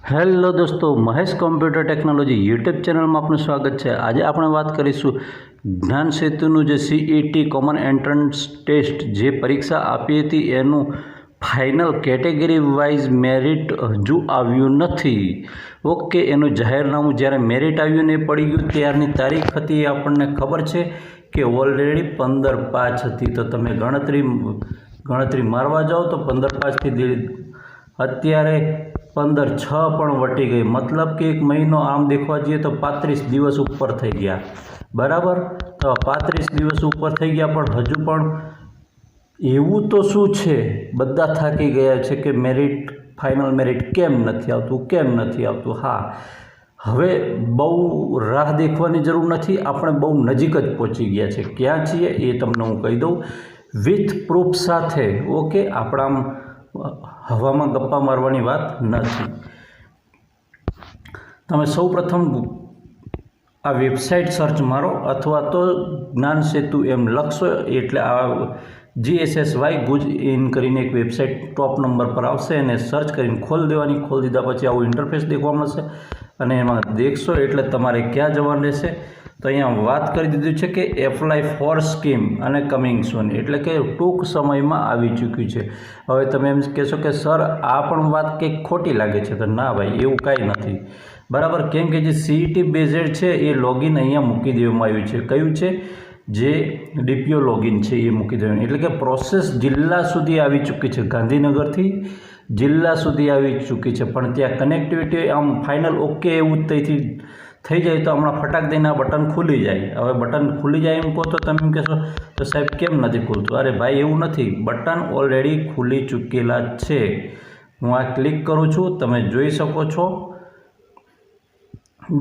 Hello દોસ્તો, Mahesh computer technology YouTube ચેનલમાં આપનું સ્વાગત છે। આજે આપણે વાત કરીશું જ્ઞાન સેતુનું જે CET કોમન એન્ટ્રન્સ ટેસ્ટ જે પરીક્ષા આપી હતી એનું ફાઇનલ કેટેગરી વાઇઝ મેરિટ હજુ આવ્યું નથી। ઓકે, એનું જાહેરનામું જ્યારે મેરિટ આવ્યું ને પડી ગયું ત્યારની તારીખ હતી એ આપણને ખબર છે કે ઓલરેડી 15/5 હતી। તો તમે ગણતરી મારવા જાઓ તો 15/5થી અત્યારે 15/6 પણ વટી ગઈ, मतलब કે એક મહિનો આમ દેખવા જઈએ તો 35 દિવસ ઉપર થઈ ગયા। બરાબર, તો 35 દિવસ ઉપર થઈ ગયા પણ હજુ પણ એવું તો શું છે, બધા થાકી ગયા છે કે મેરિટ ફાઇનલ મેરિટ કેમ નથી આવતું। હા, હવે બહુ રાહ દેખવાની જરૂર નથી, આપણે બહુ નજીક જ પહોંચી ગયા છે। ક્યાં છીએ એ તમને હું કહી દઉં વિથ પ્રૂફ સાથે। ઓકે, આપણા હવામાં ગપ્પા મારવાની વાત નથી। તમે સૌ પ્રથમ આ વેબસાઇટ સર્ચ મારો અથવા તો જ્ઞાન સેતુ એમ લખશો એટલે આ GSSY ગુજ ઇન કરીને એક વેબસાઇટ ટોપ નંબર પર આવશે અને સર્ચ કરીને ખોલી દેવાની। ખોલી દીધા પછી આવું ઇન્ટરફેસ દેખવા મળશે અને એમાં દેખશો એટલે તમારે ક્યાં જવાનું રહેશે તો અહીંયા વાત કરી દીધું છે કે એપ્લાય ફોર સ્કીમ અને કમિંગ સૂન, એટલે કે ટૂંક સમયમાં આવી ચૂક્યું છે। હવે તમે એમ કહેશો કે સર આ પણ વાત કંઈક ખોટી લાગે છે, તો ના ભાઈ, એવું કાંઈ નથી। બરાબર, કેમ કે જે CET બેઝેડ છે એ લોગિન અહીંયા મૂકી દેવામાં આવ્યું છે। કયું છે? જે DPO લોગિન છે એ મૂકી દેવાનું, એટલે કે પ્રોસેસ જિલ્લા સુધી આવી ચૂકી છે, ગાંધીનગરથી જિલ્લા સુધી આવી ચૂકી છે, પણ ત્યાં કનેક્ટિવિટી આમ ફાઇનલ ઓકે એવું થઈ જાય તો હમણાં ફટાક દઈને આ બટન ખુલી જાય। હવે બટન ખુલી જાય એમ કહો તો તમે એમ કહેશો તો સાહેબ કેમ નથી ખુલતું? અરે ભાઈ, એવું નથી, બટન ઓલરેડી ખુલી ચૂકેલા છે। હું આ ક્લિક કરું છું, તમે જોઈ શકો છો।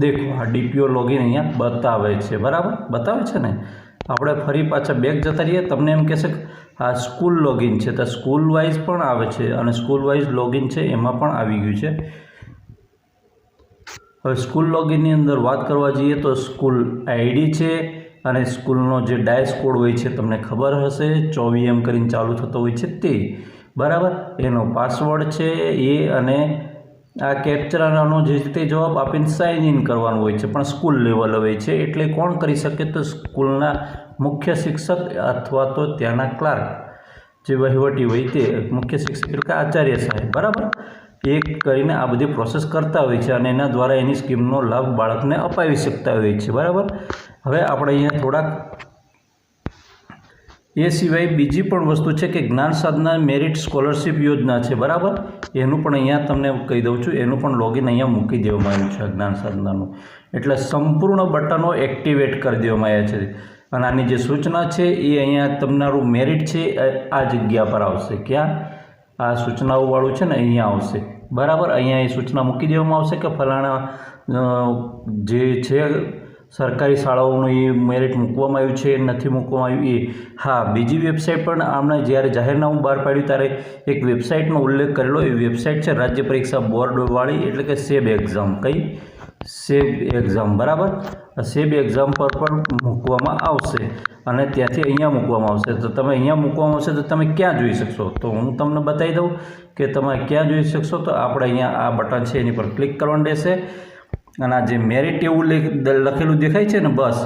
દેખો, આ DPO લોગિન અહીંયા બતાવે છે, બરાબર બતાવે છે ને। આપણે ફરી પાછા બેક જતા રહીએ, તમને એમ કહેશે કે આ સ્કૂલ લોગિન છે, તો સ્કૂલ વાઇઝ પણ આવે છે અને સ્કૂલ વાઇઝ લોગિન છે એમાં પણ આવી ગયું છે। હવે સ્કૂલ લોગિનની અંદર વાત કરવા જઈએ તો સ્કૂલ ID છે અને સ્કૂલનો જે ડાયસ કોડ હોય છે તમને ખબર હશે, 24M કરીને ચાલુ થતો હોય છે તે, બરાબર। એનો પાસવર્ડ છે એ અને આ કેપ્ચરાનો જે તે જવાબ આપીને સાઇન ઇન કરવાનું હોય છે, પણ સ્કૂલ લેવલ હોય છે, એટલે કોણ કરી શકે તો સ્કૂલના મુખ્ય શિક્ષક અથવા તો ત્યાંના ક્લાર્ક જે વહીવટી હોય તે મુખ્ય શિક્ષક એટલે કે આચાર્ય સાહેબ, બરાબર, એ કરીને આ બધી પ્રોસેસ કરતા હોય છે અને એના દ્વારા એની સ્કીમનો લાભ બાળકને અપાવી શકતા હોય છે, બરાબર। હવે આપણે અહીંયા થોડાક એ સિવાય બીજી પણ વસ્તુ છે કે જ્ઞાન સાધના મેરિટ સ્કોલરશિપ યોજના છે, બરાબર, એનું પણ અહીંયા તમને કહી દઉં છું, એનું પણ લોગિન અહીંયા મૂકી દેવામાં આવ્યું છે જ્ઞાન સાધનાનું, એટલે સંપૂર્ણ બટનો એક્ટિવેટ કરી દેવામાં આવ્યા છે અને આની જે સૂચના છે એ અહીંયા તમારું મેરિટ છે આ જગ્યા પર આવશે। ક્યાં? આ સૂચનાઓવાળું છે ને અહીંયા આવશે, બરાબર। અહીંયા એ સૂચના મૂકી દેવામાં આવશે કે ફલાણા જે છે સરકારી શાળાઓનું એ મેરિટ મૂકવામાં આવ્યું છે, નથી મૂકવામાં આવ્યું એ। હા, બીજી વેબસાઇટ પણ આમણે જ્યારે જાહેરનામું બહાર પાડ્યું ત્યારે એક વેબસાઇટનો ઉલ્લેખ કરેલો, એ વેબસાઇટ છે રાજ્ય પરીક્ષા બોર્ડવાળી, એટલે કે સેબ એક્ઝામ। કઈ? સેબ એક્ઝામ, બરાબર। સેબ એક્ઝામ પર પણ મૂકવામાં આવશે અને ત્યાંથી અહીંયા મૂકવામાં આવશે। તો તમે અહીંયા મૂકવામાં આવશે તો તમે ક્યાં જોઈ શકશો? તો હું તમને બતાવી દઉં કે તમે ક્યાં જોઈ શકશો। તો આપણે અહીંયા આ બટન છે એની પર ક્લિક કરવાનું રહેશે અને આ જે મેરિટ એવું લખેલું દેખાય છે ને, બસ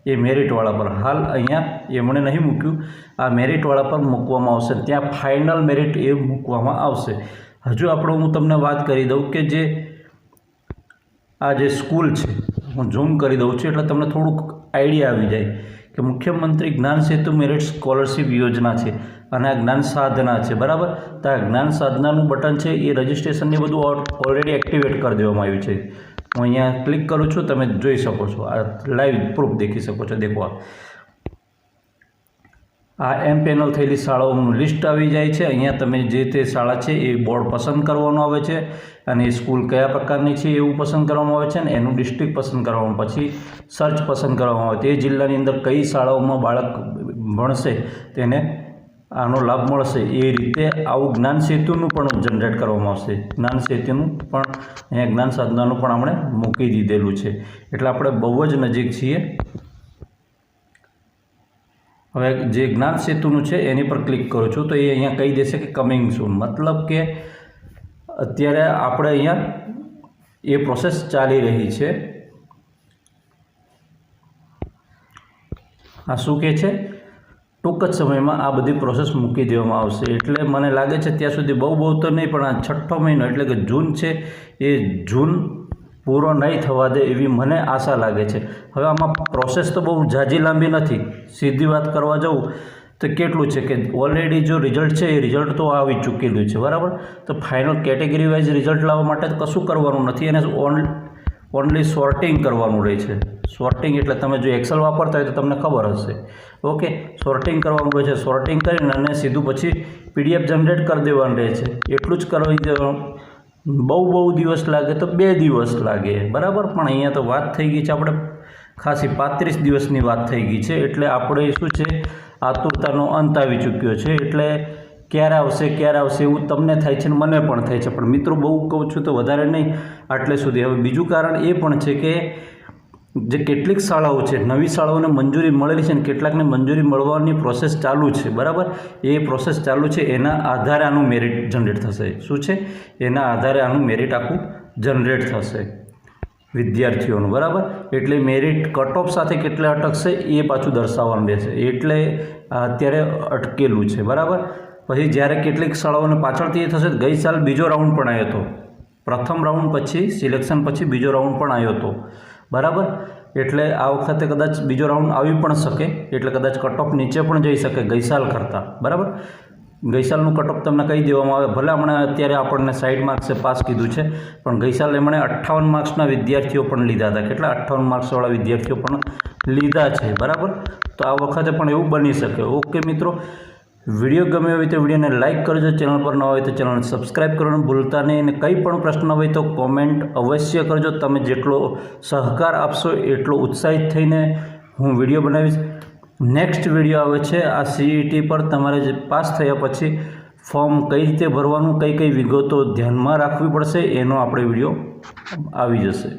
એ મેરિટવાળા પર હાલ અહીંયા એમણે નહીં મૂક્યું, આ મેરિટવાળા પર મૂકવામાં આવશે, ત્યાં ફાઇનલ મેરિટ એ મૂકવામાં આવશે। હજુ આપણે હું તમને વાત કરી દઉં કે જે આ જે સ્કૂલ છે, હું ઝૂમ કરી દઉં છું એટલે તમને થોડુંક આઈડિયા આવી જાય કે મુખ્યમંત્રી જ્ઞાન સેતુ મેરિટ સ્કોલરશિપ યોજના છે અને આ જ્ઞાન સાધના છે, બરાબર। તો આ જ્ઞાન સાધનાનું બટન છે એ રજિસ્ટ્રેશનને બધું ઓલરેડી એક્ટિવેટ કરી દેવામાં આવ્યું છે। હું અહીંયા ક્લિક કરું છું, તમે જોઈ શકો છો, આ લાઈવ પ્રૂફ દેખી શકો છો। દેખો, આ એમ પેનલ થયેલી શાળાઓનું લિસ્ટ આવી જાય છે। અહીંયા તમે જે તે શાળા છે એ બોર્ડ પસંદ કરવાનું આવે છે અને એ સ્કૂલ કયા પ્રકારની છે એવું પસંદ કરવામાં આવે છે અને એનું ડિસ્ટ્રિક્ટ પસંદ કરવામાં, પછી સર્ચ પસંદ કરવામાં આવે, તે જિલ્લાની અંદર કઈ શાળાઓમાં બાળક ભણશે તેને આનો લાભ મળશે, એ રીતે આવું જ્ઞાન સેતુનું પણ જનરેટ કરવામાં આવશે। જ્ઞાન સેતુનું પણ અહીંયા જ્ઞાન સાધનાનું પણ આપણે મૂકી દીધેલું છે, એટલે આપણે બહુ જ નજીક છીએ। હવે જે જ્ઞાન સેતુનું છે એની પર ક્લિક કરું છું તો એ અહીંયા કહી દેશે કે કમિંગ સૂન, મતલબ કે અત્યારે આપણે અહીંયા એ પ્રોસેસ ચાલી રહી છે. આ શું કહે છે? ટૂંક જ સમયમાં આ બધી પ્રોસેસ મૂકી દેવામાં આવશે. એટલે મને લાગે છે ત્યાં સુધી બહુ તો નહીં, પણ આ 6ઠ્ઠો મહિનો એટલે કે જૂન છે એ જૂન પૂરો નહીં થવા દે એવી મને આશા લાગે છે. હવે આમાં પ્રોસેસ તો બહુ ઝાઝી લાંબી નથી. સીધી વાત કરવા જાઉં તો કેટલું છે કે ઓલરેડી જો રિઝલ્ટ છે એ રિઝલ્ટ તો આવી ચૂકેલું છે, બરાબર. તો ફાઇનલ કેટેગરી વાઇઝ રિઝલ્ટ લાવવા માટે કશું કરવાનું નથી, એને ઓનલી સોર્ટિંગ કરવાનું રહે છે. સોર્ટિંગ એટલે તમે જો એક્સેલ વાપરતા હોય તો તમને ખબર હશે. ઓકે, સોર્ટિંગ કરવાનું રહે છે. સોર્ટિંગ કરીને અને સીધું પછી PDF જનરેટ કરી દેવાનું રહે છે. એટલું જ કરવી દેવાનું. બહુ દિવસ લાગે તો 2 દિવસ લાગે, બરાબર. પણ અહીંયા તો વાત થઈ ગઈ છે આપણે ખાસી 35 દિવસની વાત થઈ ગઈ છે. એટલે આપણે શું છે, આતુરતાનો અંત આવી ચૂક્યો છે. એટલે ક્યારે આવશે એવું તમને થાય છે ને મને પણ થાય છે. પણ મિત્રો બહુ કહું છું તો વધારે નહીં, આટલે સુધી. હવે બીજું કારણ એ પણ છે કે જે કેટલીક શાળાઓ છે, નવી શાળાઓને મંજૂરી મળેલી છે ને કેટલાકને મંજૂરી મળવાની પ્રોસેસ ચાલુ છે, બરાબર. એ પ્રોસેસ ચાલુ છે, એના આધારે આનું મેરિટ જનરેટ થશે. શું છે? એના આધારે આનું મેરિટ આખું જનરેટ થશે વિદ્યાર્થીઓનું, બરાબર. એટલે મેરિટ કટ ઓફ સાથે કેટલે અટકશે એ પાછું દર્શાવવાનું રહેશે. એટલે અત્યારે અટકેલું છે, બરાબર. પછી જ્યારે કેટલીક શાળાઓને પાછળથી એ થશે. ગઈ સાલ બીજો રાઉન્ડ પણ આવ્યો હતો. પ્રથમ રાઉન્ડ પછી સિલેક્શન પછી બીજો રાઉન્ડ પણ આવ્યો હતો, બરાબર. એટલે આ વખતે કદાચ બીજો રાઉન્ડ આવી પણ શકે. એટલે કદાચ કટ ઓફ નીચે પણ જઈ શકે ગઈ સાલ કરતાં, બરાબર. ગઈ સાલનું કટ ઓફ તમને કહી દેવામાં આવે. ભલે હમણાં અત્યારે આપણને 60 માર્ક્સે પાસ કીધું છે, પણ ગઈ સાલ એમણે 58 માર્ક્સના વિદ્યાર્થીઓ પણ લીધા હતા. કેટલા? 58 માર્ક્સવાળા વિદ્યાર્થીઓ પણ લીધા છે, બરાબર. તો આ વખતે પણ એવું બની શકે. ઓકે મિત્રો, વિડીયો ગમે હોય તો વિડીયોને લાઇક કરજો. ચેનલ પર ન હોય તો ચેનલને સબસ્ક્રાઈબ કરવાનું ભૂલતા નહીં. અને કંઈ પણ પ્રશ્ન હોય તો કોમેન્ટ અવશ્ય કરજો. તમે જેટલો સહકાર આપશો એટલો ઉત્સાહિત થઈને હું વિડીયો બનાવીશ. નેક્સ્ટ વિડીયો આવે છે આ CET પર. તમારે જે પાસ થયા પછી ફોર્મ કઈ રીતે ભરવાનું, કઈ વિગતો ધ્યાનમાં રાખવી પડશે એનો આપણે વિડીયો આવી જશે.